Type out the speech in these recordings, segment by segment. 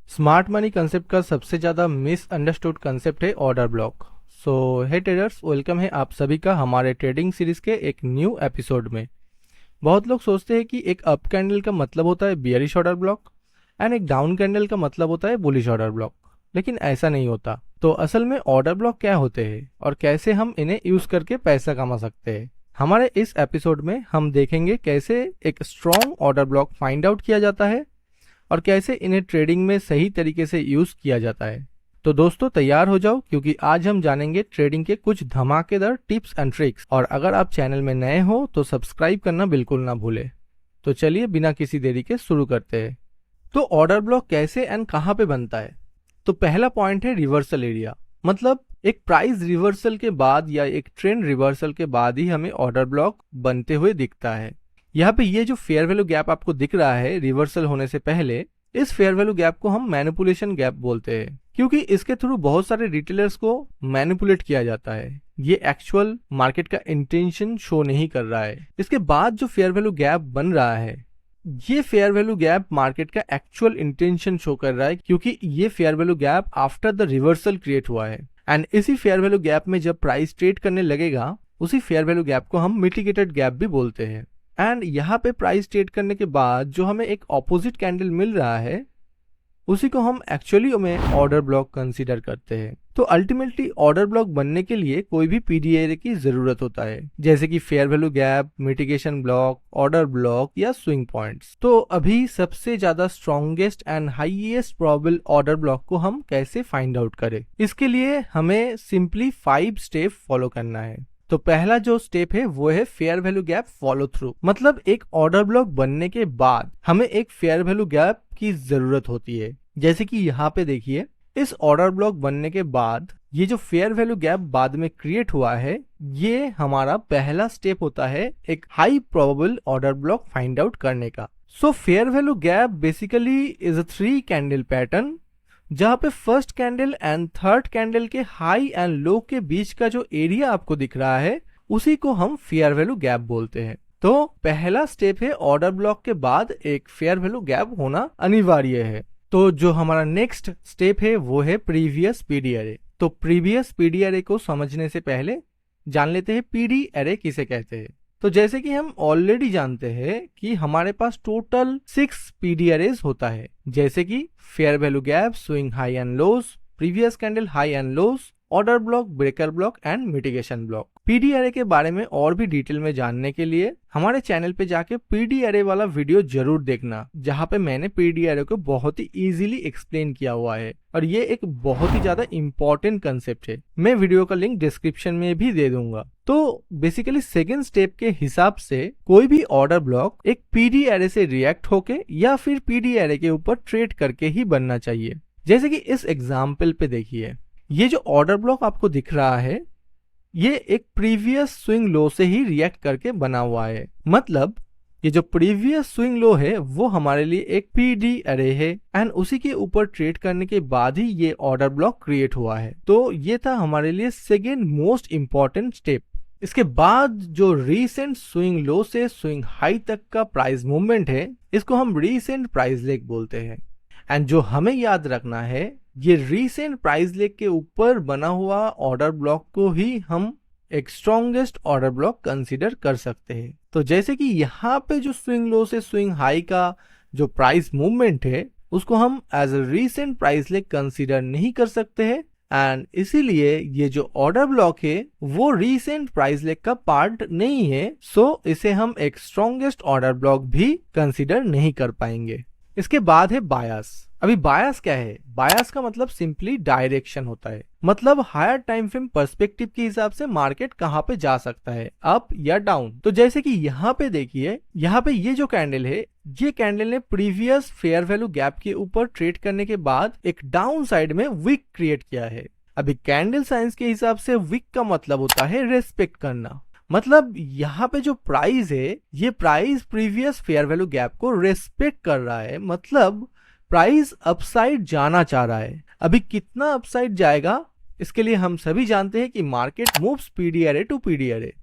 Smart money concept का सबसे ज़्यादा मिसअंडरस्टूड कंसेप्ट है ऑर्डर ब्लॉक। सो हे ट्रेडर्स, वेलकम है आप सभी का हमारे ट्रेडिंग सीरीज के एक न्यू एपिसोड में। बहुत लोग सोचते हैं कि एक अप कैंडल का मतलब होता है बियरिश ऑर्डर ब्लॉक एंड एक डाउन कैंडल का मतलब होता है बुलिश ऑर्डर ब्लॉक, लेकिन ऐसा नहीं होता। तो असल में ऑर्डर ब्लॉक क्या होते हैं और कैसे हम इन्हें यूज करके पैसा कमा सकते हैं, हमारे इस एपिसोड में हम देखेंगे कैसे एक strong order block find out किया जाता है और कैसे इन्हें ट्रेडिंग में सही तरीके से यूज किया जाता है। तो दोस्तों तैयार हो जाओ, क्योंकि आज हम जानेंगे ट्रेडिंग के कुछ धमाकेदार टिप्स एंड ट्रिक्स। और अगर आप चैनल में नए हो तो सब्सक्राइब करना बिल्कुल ना भूले। तो चलिए बिना किसी देरी के शुरू करते हैं। तो ऑर्डर ब्लॉक कैसे एंड कहाँ पे बनता है? तो पहला पॉइंट है रिवर्सल एरिया। मतलब एक प्राइस रिवर्सल के बाद या एक ट्रेंड रिवर्सल के बाद ही हमें ऑर्डर ब्लॉक बनते हुए दिखता है। यहाँ पे ये जो फेयर वैल्यू गैप आपको दिख रहा है रिवर्सल होने से पहले, इस फेयर वैल्यू गैप को हम मैनिपुलेशन गैप बोलते हैं, क्योंकि इसके थ्रू बहुत सारे रिटेलर्स को मैनिपुलेट किया जाता है। ये एक्चुअल मार्केट का इंटेंशन शो नहीं कर रहा है। इसके बाद जो फेयर वैल्यू गैप बन रहा है, ये फेयर वैल्यू गैप मार्केट का एक्चुअल इंटेंशन शो कर रहा है, क्योंकि ये fair value gap after the reversal create हुआ है। एंड इसी फेयर वैल्यू गैप में जब प्राइस ट्रेड करने लगेगा, उसी फेयर वैल्यू गैप को हम मिटिगेटेड गैप भी बोलते हैं। एंड यहाँ पे प्राइस ट्रेड करने के बाद जो हमें एक ऑपोजिट कैंडल मिल रहा है, उसी को हम एक्चुअली में ऑर्डर ब्लॉक कंसीडर करते हैं। तो अल्टीमेटली ऑर्डर ब्लॉक बनने के लिए कोई भी पीडीआर की जरूरत होता है, जैसे कि fair value gap, mitigation block, order block या स्विंग पॉइंट्स। तो अभी सबसे ज्यादा strongest and highest probable order block को हम कैसे फाइंड आउट करें, इसके लिए हमें सिंपली 5 स्टेप फॉलो करना है। तो पहला जो स्टेप है वो है fair value gap follow through. मतलब एक ऑर्डर ब्लॉक बनने के बाद हमें एक फेयर वैल्यू गैप की जरूरत होती है। जैसे कि यहाँ पे देखिए, इस ऑर्डर ब्लॉक बनने के बाद ये जो फेयर वैल्यू गैप बाद में क्रिएट हुआ है, ये हमारा पहला स्टेप होता है एक high probable order block find out करने का। So fair value gap basically is a 3 candle pattern, जहां पे first candle and third candle के हाई एंड लो के बीच का जो एरिया आपको दिख रहा है, उसी को हम फेयर वैल्यू गैप बोलते हैं। तो पहला स्टेप है ऑर्डर ब्लॉक के बाद एक फेयर वैल्यू गैप होना अनिवार्य है। तो जो हमारा नेक्स्ट स्टेप है वो है प्रीवियस पीडी अरे। तो प्रीवियस पीडी अरे को समझने से पहले जान लेते हैं पीडी अरे किसे कहते हैं। तो जैसे कि हम ऑलरेडी जानते हैं कि हमारे पास टोटल 6 पीडी अरेज होता है, जैसे कि fair value gap, swing high and lows, previous candle high and lows, order block, breaker block and mitigation block. PD अरे के बारे में और भी डिटेल में जानने के लिए हमारे चैनल पे जाके पीडी अरे वाला वीडियो जरूर देखना, जहाँ पे मैंने पीडी अरे को बहुत ही इजीली एक्सप्लेन किया हुआ है और ये एक बहुत ही ज्यादा इंपॉर्टेंट कंसेप्ट है। मैं वीडियो का लिंक डिस्क्रिप्शन में भी दे दूंगा। तो बेसिकली सेकेंड स्टेप के हिसाब से कोई भी ऑर्डर ब्लॉक एक पीडी अरे से रिएक्ट होके या फिर पीडी अरे के ऊपर ट्रेड करके ही बनना चाहिए। जैसे कि इस एग्जाम्पल पे देखिए, ये जो ऑर्डर ब्लॉक आपको दिख रहा है, ये एक प्रीवियस स्विंग लो से ही रिएक्ट करके बना हुआ है। मतलब ये जो प्रीवियस स्विंग लो है वो हमारे लिए एक पीडी अरे है एंड उसी के ऊपर ट्रेड करने के बाद ही ये ऑर्डर ब्लॉक क्रिएट हुआ है। तो ये था हमारे लिए सेकेंड मोस्ट इंपॉर्टेंट स्टेप। इसके बाद जो रीसेंट स्विंग लो से स्विंग हाई तक का प्राइस मूवमेंट है, इसको हम रीसेंट प्राइस लेग बोलते हैं। एंड जो हमें याद रखना है, ये रीसेंट प्राइस लेग के ऊपर बना हुआ ऑर्डर ब्लॉक को ही हम एक स्ट्रॉन्गेस्ट ऑर्डर ब्लॉक कंसीडर कर सकते हैं। तो जैसे कि यहाँ पे जो स्विंग लो से स्विंग हाई का जो प्राइस मूवमेंट है, उसको हम as a recent price leg consider नहीं कर सकते हैं एंड इसीलिए ये जो ऑर्डर ब्लॉक है वो रीसेंट प्राइस लेग का पार्ट नहीं है। सो इसे हम एक स्ट्रॉन्गेस्ट ऑर्डर ब्लॉक भी कंसीडर नहीं कर पाएंगे। इसके बाद है बायस। अभी बायस क्या है? बायस का मतलब सिंपली डायरेक्शन होता है। मतलब हायर टाइम फ्रेम पर्सपेक्टिव के हिसाब से मार्केट कहाँ पे जा सकता है, अप या डाउन। तो जैसे कि यहाँ पे देखिए, यहाँ पे ये जो कैंडल है, ये कैंडल ने प्रीवियस फेयर वैल्यू गैप के ऊपर ट्रेड करने के बाद एक डाउन साइड में विक क्रिएट किया है। अभी कैंडल साइंस के हिसाब से विक का मतलब होता है रेस्पेक्ट करना। मतलब यहाँ पे जो प्राइस है, ये price previous fair value gap को रेस्पेक्ट कर रहा है। मतलब प्राइस अपसाइड जाना चाह रहा है। अभी कितना अपसाइड जाएगा, इसके लिए हम सभी जानते हैं कि मार्केट मूव्स पीडी अरे टू पीडी अरे।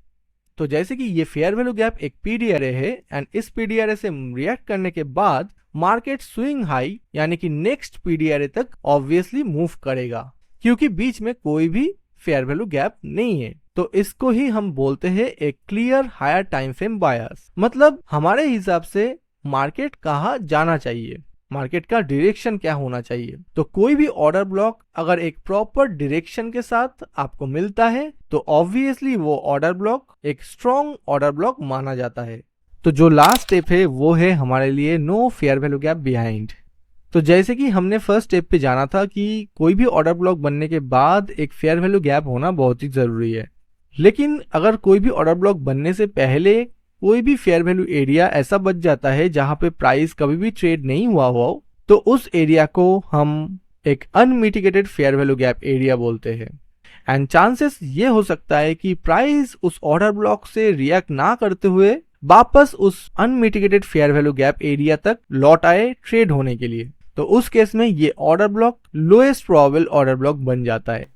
तो जैसे कि ये फेयर वैल्यू गैप एक पीडी अरे है एंड इस पीडी अरे से रिएक्ट करने के बाद मार्केट स्विंग हाई यानी कि नेक्स्ट पीडी एरे तक ऑब्वियसली मूव करेगा, क्योंकि बीच में कोई भी फेयर वैल्यू गैप नहीं है। तो इसको ही हम बोलते हैं एक क्लियर हायर टाइम फ्रेम बायस। मतलब हमारे हिसाब से मार्केट कहाँ जाना चाहिए, मार्केट का डायरेक्शन क्या होना चाहिए। तो कोई भी ऑर्डर ब्लॉक अगर एक प्रॉपर डायरेक्शन के साथ आपको मिलता है तो ऑब्वियसली वो ऑर्डर ब्लॉक एक स्ट्रॉन्ग ऑर्डर ब्लॉक माना जाता है। तो जो लास्ट स्टेप है वो है हमारे लिए no fair value gap behind. तो जैसे कि हमने फर्स्ट स्टेप पे जाना था कि कोई भी ऑर्डर ब्लॉक बनने के बाद एक फेयर वैल्यू गैप होना बहुत ही जरूरी है, लेकिन अगर कोई भी ऑर्डर ब्लॉक बनने से पहले कोई भी फेयर वैल्यू एरिया ऐसा बच जाता है जहां पे प्राइस कभी भी ट्रेड नहीं हुआ हो, तो उस एरिया को हम एक unmitigated fair value gap area बोलते हैं। एंड चांसेस ये हो सकता है कि प्राइस उस ऑर्डर ब्लॉक से रिएक्ट ना करते हुए वापस उस unmitigated fair value gap area तक लौट आए ट्रेड होने के लिए। तो उस केस में ये order block lowest probable order block बन जाता है।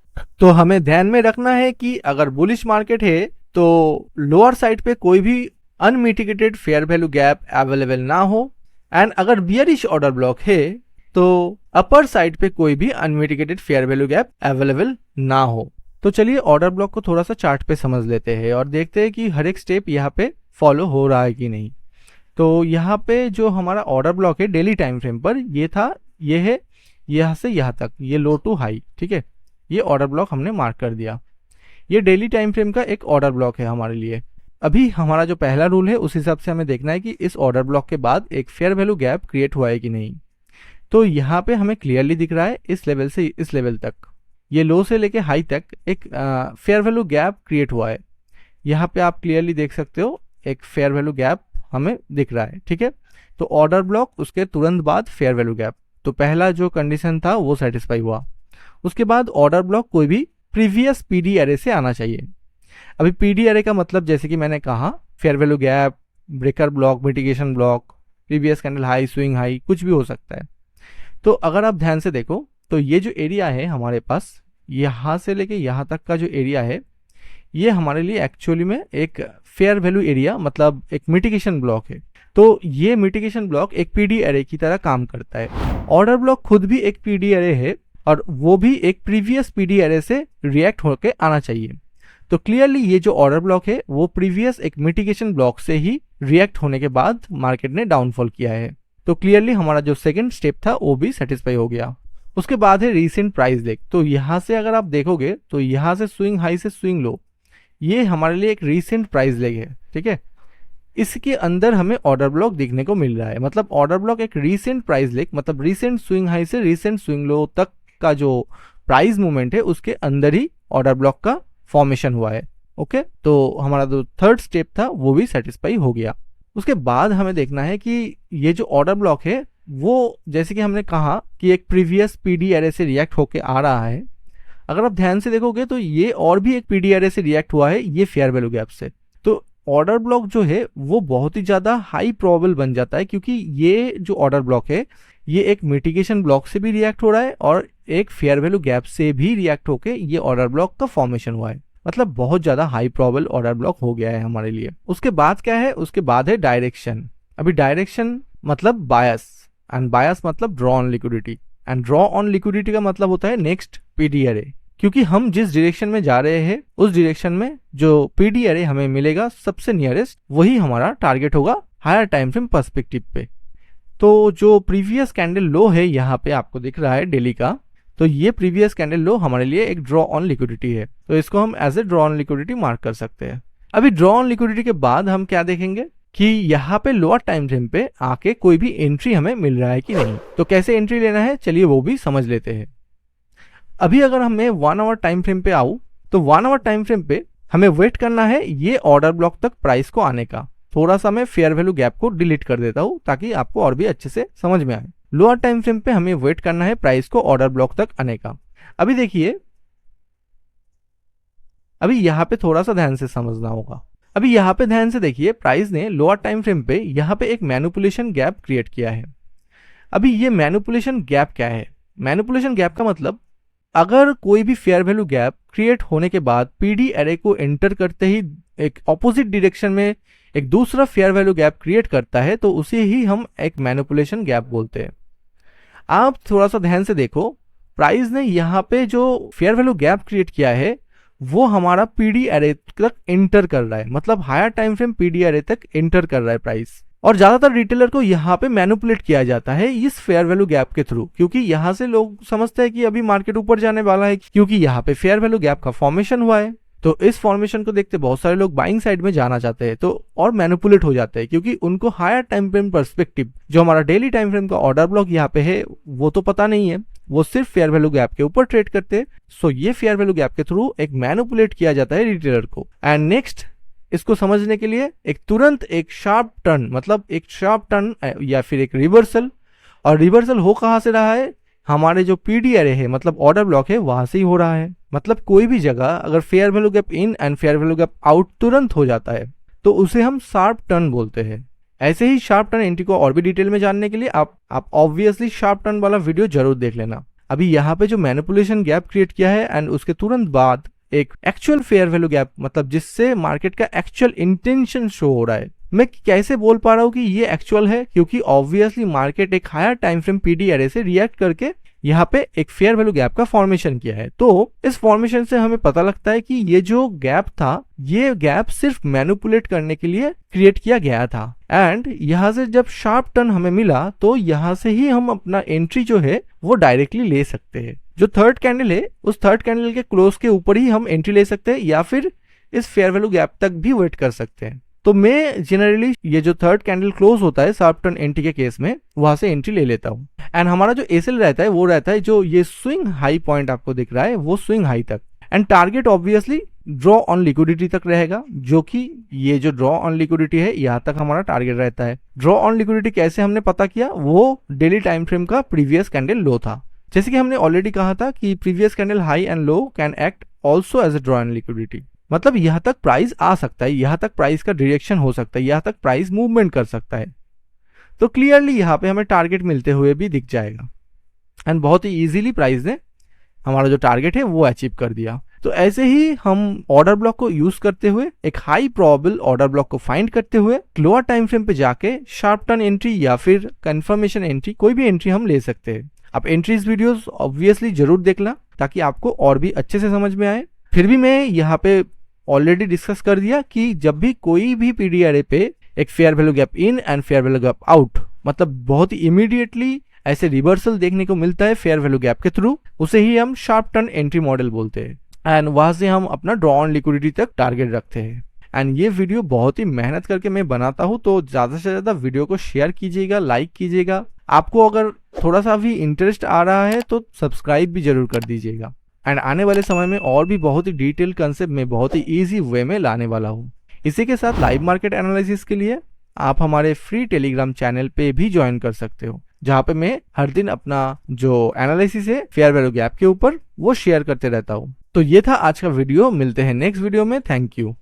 तो हमें ध्यान में रखना है कि अगर बुलिश मार्केट है तो लोअर साइड पे कोई भी unmitigated fair value gap available ना हो, एंड अगर बियरिश ऑर्डर ब्लॉक है तो अपर साइड पे कोई भी unmitigated fair value gap available ना हो। तो चलिए ऑर्डर ब्लॉक को थोड़ा सा चार्ट पे समझ लेते हैं और देखते हैं कि हर एक स्टेप यहाँ पे फॉलो हो रहा है कि नहीं। तो यहाँ पे जो हमारा ऑर्डर ब्लॉक है डेली टाइम फ्रेम पर ये था, ये है यहाँ से यहाँ तक, ये लो टू हाई, ठीक है, ये ऑर्डर ब्लॉक हमने मार्क कर दिया। ये डेली टाइम फ्रेम का एक ऑर्डर ब्लॉक है हमारे लिए। अभी हमारा जो पहला रूल है उस हिसाब से हमें देखना है कि इस ऑर्डर ब्लॉक के बाद एक फेयर वैल्यू गैप क्रिएट हुआ है कि नहीं। तो यहाँ पे हमें क्लियरली दिख रहा है इस लेवल से इस लेवल तक, ये लो से लेके हाई तक एक फेयर वैल्यू गैप क्रिएट हुआ है। यहाँ पे आप क्लियरली देख सकते हो एक फेयर वैल्यू गैप हमें दिख रहा है, ठीक है। तो ऑर्डर ब्लॉक उसके तुरंत बाद फेयर वैल्यू गैप, तो पहला जो कंडीशन था वो सेटिस्फाई हुआ। उसके बाद ऑर्डर ब्लॉक कोई भी प्रीवियस पीडी एरे से आना चाहिए। अभी पीडी एरे का मतलब जैसे कि मैंने कहा fair value gap, breaker block, mitigation block, previous candle high, swing high, कुछ भी हो सकता है। तो अगर आप ध्यान से देखो तो ये जो एरिया है हमारे पास, यहाँ से लेके यहाँ तक का जो एरिया है ये हमारे लिए एक्चुअली में एक फेयर वैल्यू एरिया मतलब एक मिटिगेशन ब्लॉक है। तो ये मिटिगेशन ब्लॉक एक पीडी एरे की तरह काम करता है। ऑर्डर ब्लॉक खुद भी एक पीडी एरे है और वो भी एक प्रीवियस पीडी एरे से रिएक्ट होकर आना चाहिए। तो क्लियरली ये जो ऑर्डर ब्लॉक है वो प्रीवियस एक मिटिगेशन ब्लॉक से ही रिएक्ट होने के बाद मार्केट ने डाउनफॉल किया है। तो क्लियरली हमारा जो सेकंड स्टेप था वो भी सेटिस्फाई हो गया। उसके बाद है रीसेंट प्राइस लेग। तो यहाँ से अगर आप देखोगे तो यहाँ से स्विंग हाई से स्विंग लो, ये हमारे लिए एक रीसेंट प्राइस लेग है, ठीक है। इसके अंदर हमें ऑर्डर ब्लॉक देखने को मिल रहा है, मतलब ऑर्डर ब्लॉक एक रीसेंट प्राइस लेग मतलब रीसेंट स्विंग हाई से रीसेंट स्विंग लो तक का जो प्राइस मूवमेंट है उसके अंदर ही ऑर्डर ब्लॉक का फॉर्मेशन हुआ है। ओके, तो हमारा जो थर्ड स्टेप था वो भी सेटिस्फाई हो गया। उसके बाद हमें देखना है कि ये जो ऑर्डर ब्लॉक है वो जैसे कि हमने कहा कि एक प्रीवियस पीडी एरे से रिएक्ट होके आ रहा है। अगर आप ध्यान से देखोगे तो ये और भी एक पीडी एरे से रिएक्ट हुआ है ये फेयर वैल्यू गैप से। तो ऑर्डर ब्लॉक जो है वो बहुत ही ज्यादा हाई प्रोबेबल बन जाता है, क्योंकि ये जो ऑर्डर ब्लॉक है ये एक मिटिगेशन ब्लॉक से भी रिएक्ट हो रहा है और एक फेयर वैल्यू गैप से भी रिएक्ट होके ये ऑर्डर ब्लॉक का फॉर्मेशन हुआ है। मतलब बहुत ज्यादा हाई प्रोबेबल ऑर्डर ब्लॉक हो गया है हमारे लिए। उसके बाद क्या है, उसके बाद है डायरेक्शन। अभी डायरेक्शन मतलब बायस, एंड बायस मतलब draw on liquidity, and draw on liquidity का मतलब होता है नेक्स्ट पीडी एरे। क्योंकि हम जिस डायरेक्शन में जा रहे हैं उस डायरेक्शन में जो पीडी एरे हमें मिलेगा सबसे नियरेस्ट वही हमारा टारगेट होगा हायर टाइम फ्रेम पर्सपेक्टिव पे। तो जो प्रीवियस कैंडल लो है यहाँ पे आपको दिख रहा है डेली का, तो ये प्रीवियस कैंडल लो हमारे लिए एक ड्रॉ ऑन लिक्विडिटी है, तो इसको हम as a draw on liquidity mark कर सकते हैं। अभी ड्रॉ ऑन लिक्विडिटी के बाद हम क्या देखेंगे कि यहाँ पे लोअर टाइम फ्रेम पे आके कोई भी एंट्री हमें मिल रहा है कि नहीं। तो कैसे एंट्री लेना है चलिए वो भी समझ लेते हैं। अभी अगर हमें 1 आवर टाइम फ्रेम पे आऊं तो 1 आवर टाइम फ्रेम पे हमें वेट करना है ये ऑर्डर ब्लॉक तक प्राइस को आने का। थोड़ा सा मैं फेयर वैल्यू गैप को डिलीट कर देता हूं ताकि आपको और भी अच्छे से समझ में आए। लोअर टाइम फ्रेम पे हमें वेट करना है प्राइस को ऑर्डर ब्लॉक तक आने का। अभी देखिए, अभी यहाँ पे थोड़ा सा ध्यान से समझना होगा। अभी यहाँ पे ध्यान से देखिए, प्राइस ने लोअर टाइम फ्रेम पे यहाँ पे एक मैनिपुलेशन गैप क्रिएट किया है। अभी ये मैनिपुलेशन गैप क्या है? मैनिपुलेशन गैप का मतलब अगर कोई भी फेयर वैल्यू गैप क्रिएट होने के बाद पीडी एरे को एंटर करते ही एक ऑपोजिट डायरेक्शन में एक दूसरा फेयर वैल्यू गैप क्रिएट करता है तो उसे ही हम एक मैनिपुलेशन गैप बोलते हैं। आप थोड़ा सा ध्यान से देखो, प्राइस ने यहाँ पे जो फेयर वैल्यू गैप क्रिएट किया है वो हमारा पीडी एरे तक एंटर कर रहा है, मतलब higher time frame PD array तक एंटर कर रहा है प्राइस। और ज्यादातर रिटेलर को यहाँ पे मैनिपुलेट किया जाता है इस फेयर वैल्यू गैप के थ्रू, क्योंकि यहाँ से लोग समझते हैं कि अभी मार्केट ऊपर जाने वाला है, क्योंकि यहाँ पे फेयर वैल्यू गैप का फॉर्मेशन हुआ है। तो इस फॉर्मेशन को देखते बहुत सारे लोग बाइंग साइड में जाना चाहते हैं तो और मैनिपुलेट हो जाते हैं, क्योंकि उनको हायर टाइम फ्रेम पर्सपेक्टिव जो हमारा डेली टाइम फ्रेम का ऑर्डर ब्लॉक यहाँ पे है वो तो पता नहीं है, वो सिर्फ फेयर वैल्यू गैप के ऊपर ट्रेड करते हैं। सो ये फेयर वैल्यू गैप के थ्रू एक मैनिपुलेट किया जाता है रिटेलर को। एंड नेक्स्ट, इसको समझने के लिए एक तुरंत एक शार्प टर्न, मतलब एक शार्प टर्न या फिर एक रिवर्सल, और रिवर्सल हो कहां से रहा है, हमारे जो पीडी एरे है मतलब ऑर्डर ब्लॉक है वहां से ही हो रहा है। मतलब कोई भी जगह अगर fair value gap in and fair value gap out तुरंत हो जाता है तो उसे हम शार्प टर्न बोलते हैं। ऐसे ही शार्प टर्न एंट्री को और भी डिटेल में जानने के लिए आप ऑब्वियसली शार्प टर्न वाला वीडियो जरूर देख लेना। अभी यहाँ पे जो मैनिपुलेशन गैप क्रिएट किया है एंड उसके तुरंत बाद एक एक्चुअल फेयर वैल्यू गैप, मतलब जिससे मार्केट का एक्चुअल इंटेंशन शो हो रहा है। मैं कैसे बोल पा रहा हूँ कि ये एक्चुअल है, क्योंकि ऑब्वियसली मार्केट एक higher time frame PD array से रिएक्ट करके यहाँ पे एक फेयर वैल्यू गैप का फॉर्मेशन किया है। तो इस फॉर्मेशन से हमें पता लगता है कि ये जो गैप था ये गैप सिर्फ मैनिपुलेट करने के लिए क्रिएट किया गया था। एंड यहाँ से जब शार्प टर्न हमें मिला तो यहाँ से ही हम अपना एंट्री जो है वो डायरेक्टली ले सकते हैं। जो थर्ड कैंडल है उस थर्ड कैंडल के क्लोज के ऊपर ही हम एंट्री ले सकते हैं या फिर इस फेयर वैल्यू गैप तक भी वेट कर सकते हैं। तो मैं जनरली ये जो थर्ड कैंडल क्लोज होता है शार्प टर्न एंट्री के केस में वहां से एंट्री ले लेता हूँ। एंड हमारा जो एसएल रहता है वो रहता है जो ये स्विंग हाई पॉइंट आपको दिख रहा है वो स्विंग हाई तक। And target obviously draw on liquidity तक रहेगा, जो कि ये जो ड्रॉ ऑन लिक्विडिटी है यहाँ तक हमारा टारगेट रहता है। ड्रॉ ऑन लिक्विडिटी कैसे हमने पता किया, वो डेली टाइम फ्रेम का प्रीवियस कैंडल लो था। जैसे कि हमने ऑलरेडी कहा था कि previous candle high and low can act also as a draw on liquidity, मतलब यहाँ तक प्राइस आ सकता है, यहाँ तक प्राइस का डायरेक्शन हो सकता है, यहाँ तक प्राइस मूवमेंट कर सकता है। तो क्लियरली यहाँ पे हमें टारगेट मिलते हुए भी दिख जाएगा एंड बहुत ही इजीली प्राइस ने हमारा जो टारगेट है वो अचीव कर दिया। तो ऐसे ही हम ऑर्डर ब्लॉक को यूज करते हुए एक हाई प्रोबेबल ऑर्डर ब्लॉक को फाइंड करते हुए लोअर टाइम फ्रेम पे जाके शार्प टर्न एंट्री या फिर कंफर्मेशन एंट्री, कोई भी एंट्री हम ले सकते हैं। आप एंट्रीज वीडियोस ऑब्वियसली जरूर देखना ताकि आपको और भी अच्छे से समझ में आए। फिर भी मैं यहाँ पे ऑलरेडी डिस्कस कर दिया कि जब भी कोई भी पीडी एरे पे एक fair value gap in and fair value gap out, मतलब बहुत ही इमीडिएटली ऐसे रिवर्सल देखने को मिलता है फेयर वैल्यू गैप के थ्रू, उसे ही हम शार्प टर्न एंट्री मॉडल बोलते हैं। एंड वहां से हम अपना ड्रॉ ऑन लिक्विडिटी तक टारगेट रखते हैं। एंड ये वीडियो बहुत ही मेहनत करके मैं बनाता हूँ, तो ज्यादा से ज्यादा वीडियो को शेयर कीजिएगा, लाइक कीजिएगा। आपको अगर थोड़ा सा भी इंटरेस्ट आ रहा है तो सब्सक्राइब भी जरूर कर दीजिएगा। एंड आने वाले समय में और भी बहुत ही डिटेल कंसेप्ट में बहुत ही इजी वे में लाने वाला हूँ। इसी के साथ लाइव मार्केट एनालिसिस के लिए आप हमारे फ्री टेलीग्राम चैनल पे भी ज्वाइन कर सकते हो, जहाँ पे मैं हर दिन अपना जो एनालिसिस है फेयर वैल्यू गैप के ऊपर वो शेयर करते रहता हूँ। तो ये था आज का वीडियो, मिलते हैं नेक्स्ट वीडियो में। Thank you.